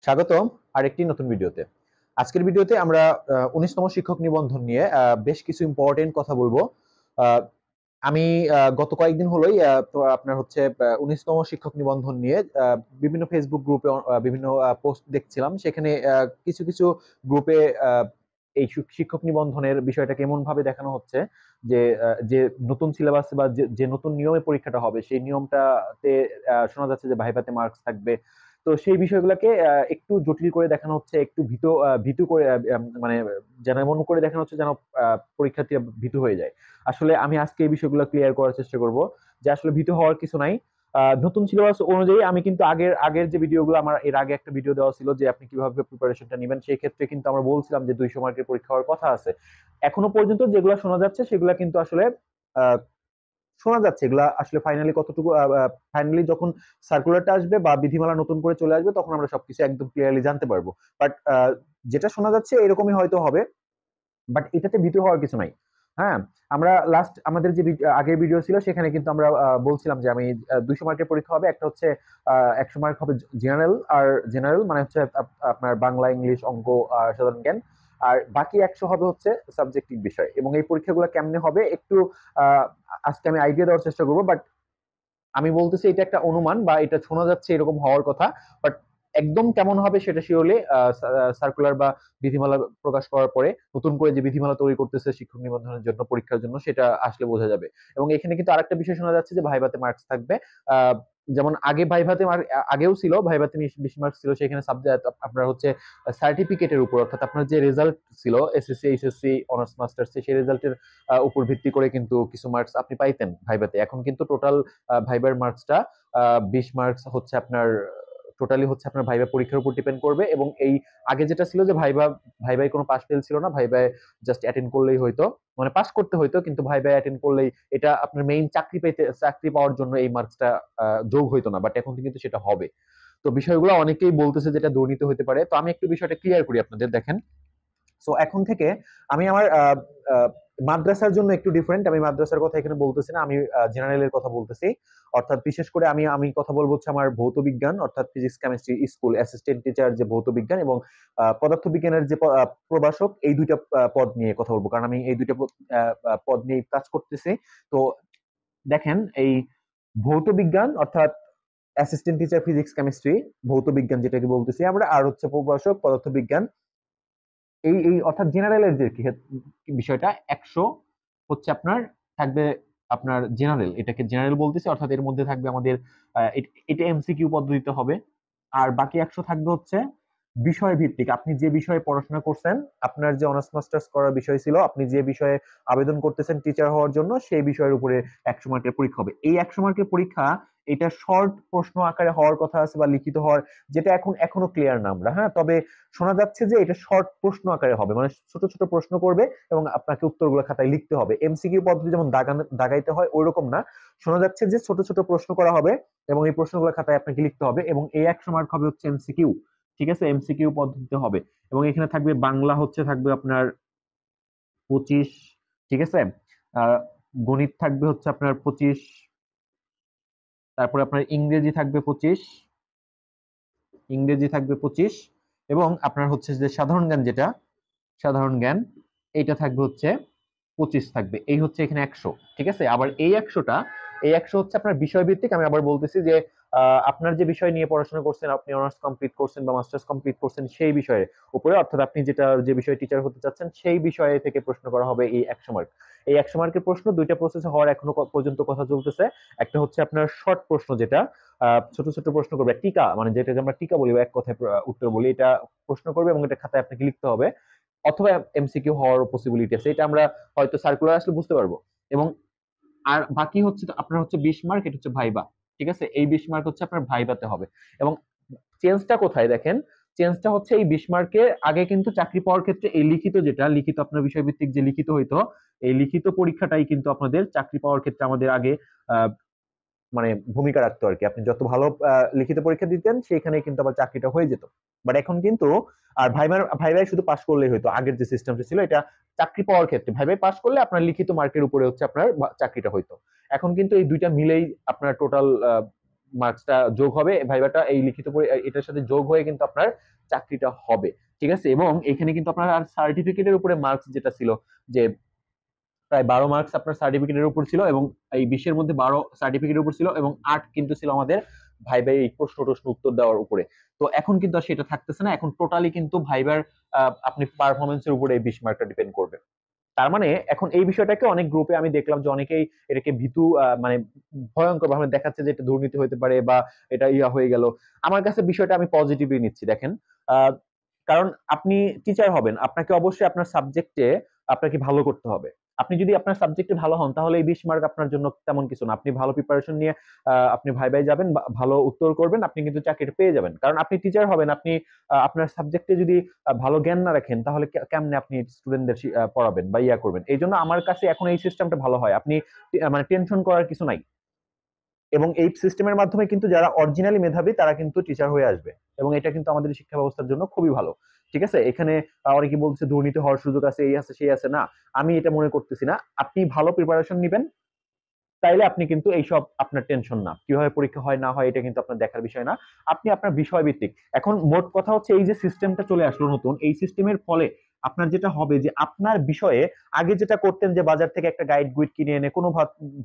স্বাগতম আরেকটি নতুন ভিডিওতে। আজকের ভিডিওতে আমরা ১৯তম শিক্ষক নিবন্ধন নিয়ে বেশ কিছু ইম্পর্টেন্ট কথা বলবো। আ আমি গত কয়েকদিন হলোই তো আপনার হচ্ছে ১৯তম শিক্ষক নিবন্ধন নিয়ে বিভিন্ন ফেসবুক গ্রুপে বিভিন্ন পোস্ট দেখছিলাম। সেখানে কিছু গ্রুপে আ এই শিক্ষক নিবন্ধনের বিষয়টাকে এমনভাবে দেখানো হচ্ছে যে, যে নতুন সিলেবাস বা যে নতুন নিয়মে পরীক্ষাটা হবে, সেই নিয়মটাতে শোনা যাচ্ছে যে ভাইভাতে মার্কস থাকবে। তো সেই বিষয়গুলোকে একটু জটিল করে দেখানো হচ্ছে, একটু ভীতু করে মানে যেন এমন করে দেখানো হচ্ছে যেন পরীক্ষার্থীরা ভীতু হয়ে যায়। আসলে আমি আজকে এই বিষয়গুলো ক্লিয়ার করার চেষ্টা করব যে আসলে ভীতু হওয়ার কিছু নাই। নতুন সিলেবাস অনুযায়ী আমি কিন্তু আগের আগের যে ভিডিওগুলো আমার এর আগে একটা ভিডিও দেওয়া ছিল যে আপনি কিভাবে প্রিপারেশনটা নিবেন, সেই ক্ষেত্রে কিন্তু আমরা বলছিলাম যে 200 মার্কের পরীক্ষা হওয়ার কথা আছে। এখনো পর্যন্ত যেগুলো শোনা যাচ্ছে সেগুলো কিন্তু আসলে আহ, শোনা যাচ্ছে এগুলা আসলে ফাইনালি কতটুকু ফাইনালি যখন সার্কুলারটা আসবে বা বিধিমালা নতুন করে চলে আসবে তখন আমরা সবকিছু একদম ক্লিয়ারলি জানতে পারবো। বাট যেটা শোনা যাচ্ছে এরকমই হয়তো হবে। বাট এটাতে ভীতু হওয়ার কিছু নাই। হ্যাঁ, আমরা লাস্ট আমাদের যে আগের ভিডিও ছিল সেখানে কিন্তু আমরা বলছিলাম যে আমি 200 মার্কের পরীক্ষা হবে, একটা হচ্ছে 100 মার্ক হবে জেনারেল, আর জেনারেল মানে হচ্ছে আপনার বাংলা, ইংলিশ, অঙ্ক আর সাধারণ জ্ঞান, আর বাকি 100 হবে হচ্ছে সাবজেক্টিভ বিষয়। এবং এই পরীক্ষাগুলো কেমনে হবে একটু আহ, আজকে আমি আইডিয়া দেওয়ার চেষ্টা করবো। বাট আমি বলতেছি এটা একটা অনুমান বা এটা শোনা যাচ্ছে এরকম হওয়ার কথা। বাট একদম কেমন হবে সেটা শিওরলি সার্কুলার বা বিধিমালা প্রকাশ করার পরে, নতুন করে যে বিধিমালা তৈরি করতেছে শিক্ষক নিবন্ধনের জন্য, পরীক্ষার জন্য, সেটা আসলে বোঝা যাবে। এবং এখানে কিন্তু আরেকটা বিষয় শোনা যাচ্ছে যে ভাইভাতে মার্কস থাকবে। আহ, যেমন আগে ভাইভাতে আগেও ছিল, ভাইভাতে 20 মার্কস ছিল, সেখানে সাবজেক্ট আপনার হচ্ছে সার্টিফিকেটের উপর, অর্থাৎ আপনার যে রেজাল্ট ছিল এসএসসি, এইচএসসি, অনার্স মাস্টার্স, সেই রেজাল্টের উপর ভিত্তি করে কিন্তু কিছু মার্কস আপনি পাইতেন ভাইভাতে। এখন কিন্তু টোটাল ভাইবার মার্কসটা 20 মার্কস হচ্ছে আপনার, টোটালি হচ্ছে আপনার ভাইবা পরীক্ষার উপর ডিপেন্ড করবে। এবং এই আগে যেটা ছিল যে ভাইবাই কোনো পাস ফেল ছিল না, ভাইবাই জাস্ট অ্যাটেন্ড করলেই হয়তো, মানে পাস করতে হয়তো, কিন্তু ভাইবাই অ্যাটেন্ড করলেই এটা আপনার মেইন চাকরি পাওয়ার জন্য এই মার্কসটা যোগ হইতো না। বাট এখন কিন্তু সেটা হবে। তো বিষয়গুলো অনেকেই বলতেছে যেটা দুর্নীতি হতে পারে। তো আমি একটু বিষয়টা ক্লিয়ার করি আপনাদের, দেখেন। সো এখন থেকে আমি আমার মাদ্রাসার জন্য একটু ডিফারেন্ট, আমি মাদ্রাসার কথা এখানে বলতেছি না, আমি জেনারেলের কথা বলতেছি। অর্থাৎ বিশেষ করে আমি আমি কথা বলবো হচ্ছে আমার ভৌত বিজ্ঞান, অর্থাৎ physics, chemistry school assistant teacher যে ভৌত বিজ্ঞান, এবং পদার্থ বিজ্ঞানের যে প্রভাষক, এই দুইটা পদ নিয়ে কথা বলবো, কারণ আমি এই দুইটা পদ নিয়ে কাজ করতেছি। তো দেখেন, এই ভৌত বিজ্ঞান অর্থাৎ অ্যাসিস্ট্যান্ট টিচার ফিজিক্স কেমিস্ট্রি, ভৌত বিজ্ঞান যেটাকে বলতেছি আমরা, আর হচ্ছে প্রভাষক পদার্থ বিজ্ঞান, এই এই অর্থাৎ জেনারেলের যে বিষয়টা 100 হচ্ছে আপনার থাকবে, আপনার জেনারেল, এটাকে জেনারেল বলতেছি, অর্থাৎ এর মধ্যে থাকবে আমাদের এটা এমসিকিউ পদ্ধতিতে হবে। আর বাকি 100 থাকবে হচ্ছে বিষয় ভিত্তিক, আপনি যে বিষয়ে পড়াশোনা করছেন, আপনার যে অনার্স মাস্টার্স করার বিষয় ছিল, আপনি যে বিষয়ে আবেদন করতেছেন টিচার হওয়ার জন্য, সেই বিষয়ের উপরে 100 মার্কের পরীক্ষা হবে। এই 100 মার্কের পরীক্ষা এটা শর্ট প্রশ্ন আকারে হওয়ার কথা আছে বা লিখিত হওয়ার, যেটা এখনো ক্লিয়ার না আমরা। হ্যাঁ, তবে শোনা যাচ্ছে যে এটা শর্ট প্রশ্ন আকারে হবে, মানে ছোট ছোট প্রশ্ন করবে এবং আপনাকে উত্তরগুলো খাতায় লিখতে হবে। এমসিকিউ পদ্ধতি যেমন দাগাইতে হয় ওইরকম না, শোনা যাচ্ছে যে ছোট ছোট প্রশ্ন করা হবে এবং এই প্রশ্নগুলো খাতায় আপনাকে লিখতে হবে, এবং এই 100 মার্ক হবে হচ্ছে এমসিকিউ। ঠিক আছে, এমসিকিউ পদ্ধতিতে হবে। এবং এখানে থাকবে বাংলা হচ্ছে থাকবে আপনার 25, ঠিক আছে। আহ গণিত থাকবে হচ্ছে আপনার 25, তারপরে আপনার ইংরেজি থাকবে 25, এবং আপনার হচ্ছে যে সাধারণ জ্ঞান, যেটা সাধারণ জ্ঞান, এইটা থাকবে হচ্ছে 25 থাকবে। এই হচ্ছে এখানে 100। ঠিক আছে, আবার এই 100 হচ্ছে আপনার বিষয় ভিত্তিক। আমি আবার বলতেছি যে আপনার যে বিষয় নিয়ে পড়াশোনা করছেন, আপনি অনার্স কমপ্লিট করছেন বা মাস্টার্স কমপ্লিট করছেন, সেই বিষয়ের উপরে, অর্থাৎ আপনি যে বিষয়ে টিচার হতে চাচ্ছেন সেই বিষয়ে থেকে প্রশ্ন করা হবে এই 100 মার্ক। এই 100 মার্কের প্রশ্ন দুইটা প্রসেসে হওয়ার এখনো পর্যন্ত কথা চলতেছে। একটা হচ্ছে আপনার শর্ট প্রশ্ন, যেটা ছোট ছোট প্রশ্ন করবে, টিকা মানে যেটাকে আমরা টিকা বলি বা এক কথায় উত্তর বলি, এটা প্রশ্ন করবে এবং এটা খাতায় আপনাকে লিখতে হবে, অথবা এমসিকিউ হওয়ার পসিবিলিটি আছে। এটা আমরা হয়তো সার্কুলার আসলে বুঝতে পারবো। এবং আর বাকি হচ্ছে আপনার হচ্ছে 20 মার্ক, এটা হচ্ছে ভাইবা। ঠিক আছে, এই 20 মার্ক হচ্ছে আপনার ভাইবাতে হবে। এবং চেঞ্জটা কোথায় দেখেন, চেঞ্জটা হচ্ছে এই 20 মার্কের আগে কিন্তু চাকরি পাওয়ার ক্ষেত্রে এই লিখিত, যেটা লিখিত আপনার বিষয়ভিত্তিক যে লিখিত হইতো, এই লিখিত পরীক্ষাটাই কিন্তু আপনাদের চাকরি পাওয়ার ক্ষেত্রে আমাদের আগে আহ মানে ভূমিকা রাখতো আর কি। আপনি যত ভালো লিখিত পরীক্ষা দিতেন সেইখানে কিন্তু আবার চাকরিটা হয়ে যেত। বাট এখন কিন্তু আর ভাইভাই শুধু পাশ করলেই হয়তো, আগের যে সিস্টেমটা ছিল এটা চাকরি পাওয়ার ক্ষেত্রে ভাইভাই পাশ করলে আপনার লিখিত মার্কের উপরে হচ্ছে আপনার চাকরিটা হইতো। এখন কিন্তু এই দুইটা মিলেই আপনার টোটাল মার্কসটা যোগ হবে, ভাইভাটা এই লিখিত এটার সাথে যোগ হয়ে কিন্তু আপনার চাকরিটা হবে। ঠিক আছে, এবং এখানে কিন্তু আপনার আর সার্টিফিকেটের উপরে মার্কস যেটা ছিল যে প্রায় 12 মার্কস আপনার সার্টিফিকেটের উপর ছিল, এবং এই 20-এর মধ্যে 12 সার্টিফিকেটের উপর ছিল, এবং 8 কিন্তু ছিল আমাদের ভাইভাই এই প্রশ্ন উত্তর দেওয়ার উপরে। তো এখন কিন্তু আর সেটা থাকতেছে না, এখন টোটালি কিন্তু ভাইবার আপনি পারফরমেন্সের উপরে এই 20 মার্কটা ডিপেন্ড করবে। তার মানে এখন এই বিষয়টাকে অনেক গ্রুপে আমি দেখলাম যে অনেকেই এটাকে ভীতু মানে ভয়ঙ্কর ভাবে দেখাচ্ছে যে এটা দুর্নীতি হতে পারে বা এটা ইয়া হয়ে গেল। আমার কাছে বিষয়টা আমি পজিটিভলি নিচ্ছি। দেখেন, আহ, কারণ আপনি টিচার হবেন, আপনাকে অবশ্যই আপনার সাবজেক্টে আপনাকে ভালো করতে হবে। আপনি যদি আপনার সাবজেক্টে ভালো হন তাহলে এই 20 মার্ক আপনার জন্য তেমন কিছু না। আপনি ভালো প্রিপারেশন নিয়ে আপনি ভাই যাবেন, ভালো উত্তর করবেন, আপনি কিন্তু চাকরিটা পেয়ে যাবেন। কারণ আপনি টিচার হবেন, আপনি আপনার সাবজেক্টে যদি ভালো জ্ঞান না রাখেন তাহলে কেমনে আপনি স্টুডেন্টদের পড়াবেন বা ইয়া করবেন। এই জন্য আমার কাছে এখন এই সিস্টেমটা ভালো হয়, আপনি মানে টেনশন করার কিছু নাই। এবং এই সিস্টেমের মাধ্যমে কিন্তু যারা অরিজিনালি মেধাবী তারা কিন্তু টিচার হয়ে আসবে, এবং এটা কিন্তু আমাদের শিক্ষা ব্যবস্থার জন্য খুবই ভালো। ঠিক আছে, এখানে অনেকে বলছে দুর্নীতি হওয়ার সুযোগ আছে, এই আছে সেই আছে, না, আমি এটা মনে করতেছি না। আপনি ভালো প্রিপারেশন নিবেন, তাইলে আপনি কিন্তু এইসব আপনার টেনশন না, কিভাবে পরীক্ষা হয় না হয় এটা কিন্তু আপনার দেখার বিষয় না। আপনি আপনার বিষয় ভিত্তিক, এখন মোট কথা হচ্ছে এই যে সিস্টেমটা চলে আসলো নতুন, এই সিস্টেমের ফলে আপনার যেটা হবে যে আপনার বিষয়ে আগে যেটা করতেন যে বাজার থেকে একটা গাইড গুইড কিনে এনে কোনো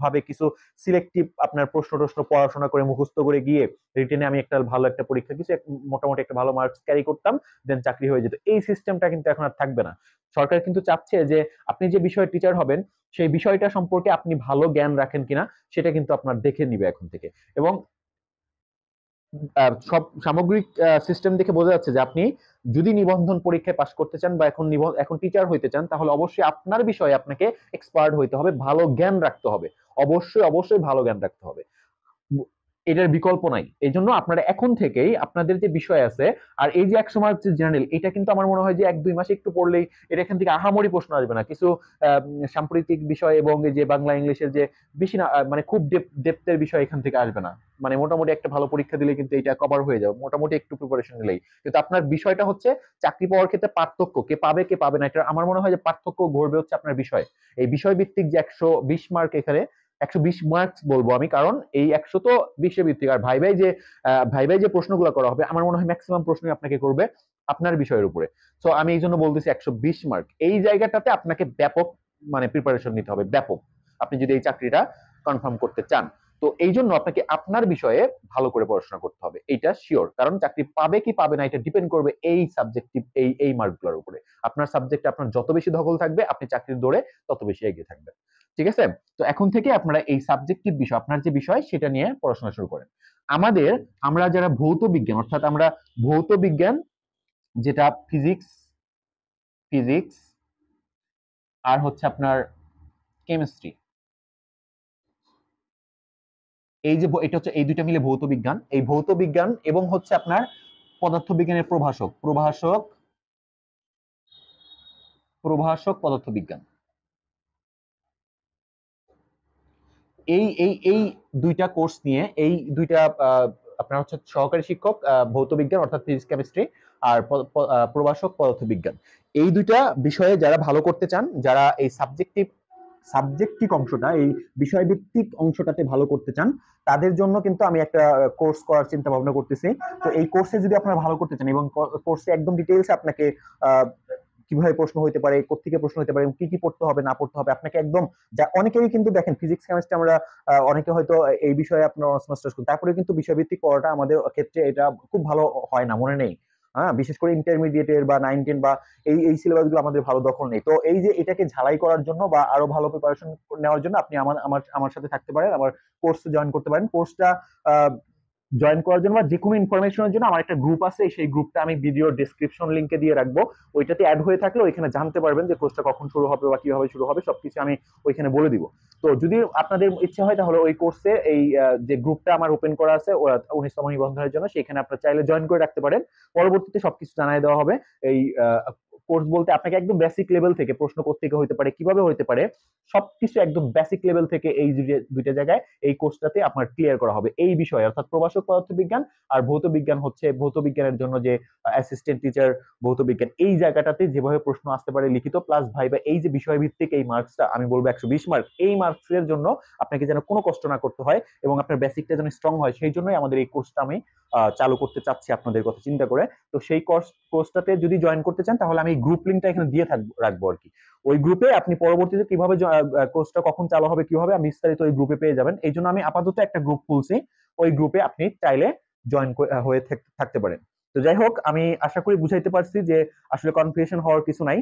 ভাবে কিছু সিলেক্টিভ আপনার প্রশ্ন পড়াশোনা করে মুখস্থ করে গিয়ে রিটেনে আমি একটা ভালো একটা পরীক্ষা কিছু মোটামুটি একটা ভালো মার্কস ক্যারি করতাম, দেন চাকরি হয়ে যেত, এই সিস্টেমটা কিন্তু এখন আর থাকবে না। সরকার কিন্তু চাচ্ছে যে আপনি যে বিষয়ে টিচার হবেন সেই বিষয়টা সম্পর্কে আপনি ভালো জ্ঞান রাখেন কিনা সেটা কিন্তু আপনার দেখে নিবে এখন থেকে। এবং সব সামগ্রিক সিস্টেম দেখে বোঝা যাচ্ছে যে আপনি যদি নিবন্ধন পরীক্ষায় পাশ করতে চান বা এখন টিচার হইতে চান তাহলে অবশ্যই আপনার বিষয়ে আপনাকে এক্সপার্ট হইতে হবে, ভালো জ্ঞান রাখতে হবে, অবশ্যই ভালো জ্ঞান রাখতে হবে, এটার বিকল্প নাই। এই জন্য আপনারা এখন থেকেই আপনাদের যে বিষয় আছে, আর এই যে 100 মার্ক যে জেনারেল, এটা কিন্তু আমার মনে হয় যে 1-2 মাসে একটু পড়লেই এটা এখান থেকে আহামরি প্রশ্ন আসবে না। কিছু সাম্প্রতিক বিষয় এবং এই যে বাংলা ইংলিশের যে বেশি না মানে খুব ডেপথের বিষয় এখান থেকে আসবে না। মানে মোটামুটি একটা ভালো পরীক্ষা দিলে কিন্তু এটা কভার হয়ে যাবে, মোটামুটি একটু প্রিপারেশন নিলেই। কিন্তু আপনার বিষয়টা হচ্ছে চাকরি পাওয়ার ক্ষেত্রে পার্থক্য, কে পাবে কে পাবে না, এটা আমার মনে হয় যে পার্থক্য ঘটবে হচ্ছে আপনার বিষয়। এই বিষয় ভিত্তিক যে 120 মার্ক, এখানে 120 মার্কস বলবো আমি, কারণ এই 100 তো বিষয় ভিত্তিক, আর ভাই ভাই যে প্রশ্নগুলো করা হবে আমার মনে হয় ম্যাক্সিমাম প্রশ্নই আপনাকে করবে আপনার বিষয়ের উপরে। তো আমি এই জন্য বলতেছি 120 মার্ক এই জায়গাটাতে আপনাকে ব্যাপক মানে প্রিপারেশন নিতে হবে, ব্যাপক, আপনি যদি এই চাকরিটা কনফার্ম করতে চান। তো এই জন্য আপনাকে আপনার বিষয়ে ভালো করে পড়াশোনা করতে হবে, এইটা শিওর। কারণ চাকরি পাবে কি পাবে না এটা ডিপেন্ড করবে এই সাবজেক্টিভ এই মার্কগুলোর উপরে। আপনার সাবজেক্টে আপনার যত বেশি দখল থাকবে আপনি চাকরির দৌড়ে তত বেশি এগিয়ে থাকবেন। ঠিক আছে, তো এখন থেকে আপনারা এই সাবজেক্টিভ বিষয়, আপনার যে বিষয় সেটা নিয়ে পড়াশোনা শুরু করেন। আমরা যারা ভৌত বিজ্ঞান, অর্থাৎ আমরা ভৌত বিজ্ঞান যেটা ফিজিক্স ফিজিক্স আর হচ্ছে আপনার কেমিস্ট্রি, এই যে এটা হচ্ছে এই দুইটা মিলে ভৌত বিজ্ঞান, এই ভৌত বিজ্ঞান এবং হচ্ছে আপনার পদার্থ বিজ্ঞানের প্রভাষক পদার্থ বিজ্ঞান, এই দুইটা কোর্স নিয়ে এই দুইটা আপনার হচ্ছে সহকারী শিক্ষক ভৌত বিজ্ঞান অর্থাৎ ফিজিক্স কেমিস্ট্রি আর প্রভাষক পদার্থ বিজ্ঞান, এই দুইটা বিষয়ে যারা ভালো করতে চান, যারা এই সাবজেক্টিভ অংশটা, এই বিষয়ভিত্তিক অংশটাতে ভালো করতে চান, তাদের জন্য কিন্তু আমি একটা কোর্স করার চিন্তা ভাবনা করতেছি। তো এই কোর্সে যদি আপনারা ভালো করতে চান এবং কোর্সে একদম ডিটেইলস আপনাকে কিভাবে প্রশ্ন হইতে পারে, কোত্থেকে প্রশ্ন হইতে পারে, কি কি পড়তে হবে না পড়তে হবে আপনাকে একদম, যা অনেকেরই কিন্তু দেখেন ফিজিক্স কেমিস্ট্রি আমরা অনেকে হয়তো এই বিষয়ে আপনার অনার্স মাস্টার্স করি, তারপরে কিন্তু বিষয়ভিত্তিক পড়াটা আমাদের ক্ষেত্রে এটা খুব ভালো হয় না, মনে নেই। হ্যাঁ, বিশেষ করে ইন্টারমিডিয়েটের বা 9-10 বা এই সিলেবাস গুলো আমাদের ভালো দখল নেই। তো এই যে এটাকে ঝালাই করার জন্য বা আরো ভালো প্রিপারেশন নেওয়ার জন্য আপনি আমার সাথে থাকতে পারেন, আমার কোর্সে জয়েন করতে পারেন। কোর্সটা জয়েন করার জন্য বা যে কোনো ইনফরমেশনের জন্য আমার একটা গ্রুপ আছে, সেই গ্রুপটা আমি ভিডিও ডেসক্রিপশন লিংকে দিয়ে রাখবো, ওইটাতে অ্যাড হয়ে থাকলে ওইখানে জানতে পারবেন যে কোর্সটা কখন শুরু হবে বা কিভাবে শুরু হবে, সবকিছু আমি ওইখানে বলে দিব। তো যদি আপনাদের ইচ্ছা হয় তাহলে ওই কোর্সে এই যে গ্রুপটা আমার ওপেন করা আছে 19তম নিবন্ধনের জন্য, সেখানে আপনারা চাইলে জয়েন করে রাখতে পারেন। পরবর্তীতে সবকিছু জানাই দেওয়া হবে। এই কোর্স বলতে আপনাকে একদম বেসিক লেভেল থেকে প্রশ্ন কোত্থেকে হইতে পারে, কিভাবে হইতে পারে, সবকিছু একদম বেসিক লেভেল থেকে এই দুইটা জায়গায় এই কোর্সটাতে আপনার ক্লিয়ার করা হবে এই বিষয়ে, অর্থাৎ প্রভাষক পদার্থবিজ্ঞান আর ভৌত বিজ্ঞান হচ্ছে ভৌত বিজ্ঞানের জন্য যে অ্যাসিস্ট্যান্ট টিচার ভৌত বিজ্ঞান, এই জায়গাটাতে যেভাবে প্রশ্ন আসতে পারে লিখিত প্লাস ভাইবা, এই যে বিষয়ভিত্তিক এই মার্কসটা আমি বলবো 120 মার্ক, এই মার্কসের জন্য আপনাকে যেন কোনো কষ্ট না করতে হয় এবং আপনার বেসিকটা যেন স্ট্রং হয়, সেই জন্যই আমাদের এই কোর্সটা আমি চালু করতে চাচ্ছি আপনাদের কথা চিন্তা করে। তো সেই কোর্সটাতে যদি জয়েন করতে চান তাহলে আমি গ্রুপ লিঙ্কটা এখানে দিয়ে রাখবো আর কি। ওই গ্রুপে আপনি পরবর্তীতে কিভাবে কোর্সটা কখন চালু হবে কিভাবে আমি বিস্তারিত ওই গ্রুপে পেয়ে যাবেন। এই জন্য আমি আপাতত একটা গ্রুপ খুলছি, ওই গ্রুপে আপনি চাইলে জয়েন হয়ে থাকতে পারেন। তো যাই হোক, আমি আশা করি বুঝাইতে পারছি যে আসলে কনফিউশন হওয়ার কিছু নাই।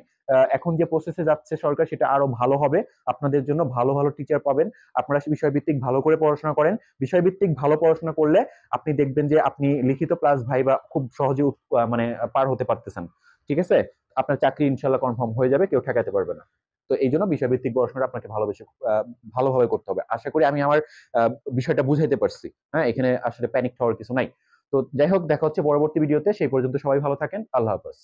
এখন যে প্রসেসে যাচ্ছে সরকার সেটা আরো ভালো হবে, আপনাদের জন্য ভালো ভালো টিচার পাবেন। আপনারা বিষয়ভিত্তিক ভালো করে পড়াশোনা করেন, বিষয়ভিত্তিক ভালো পড়াশোনা করলে আপনি দেখবেন যে আপনি লিখিত প্লাস ভাইবা খুব সহজে মানে পার হতে পারতেছেন। ঠিক আছে, আপনার চাকরি ইনশাল্লাহ কনফার্ম হয়ে যাবে, কেউ ঠেকাতে পারবে না। তো এই জন্য বিষয়ভিত্তিক পড়াশোনাটা আপনাকে ভালোভাবে করতে হবে। আশা করি আমি আমার বিষয়টা বুঝাইতে পারছি। হ্যাঁ, এখানে আসলে প্যানিক হওয়ার কিছু নাই। তো যাই হোক, দেখা হচ্ছে পরবর্তী ভিডিওতে। সেই পর্যন্ত সবাই ভালো থাকেন। আল্লাহ হাফেজ।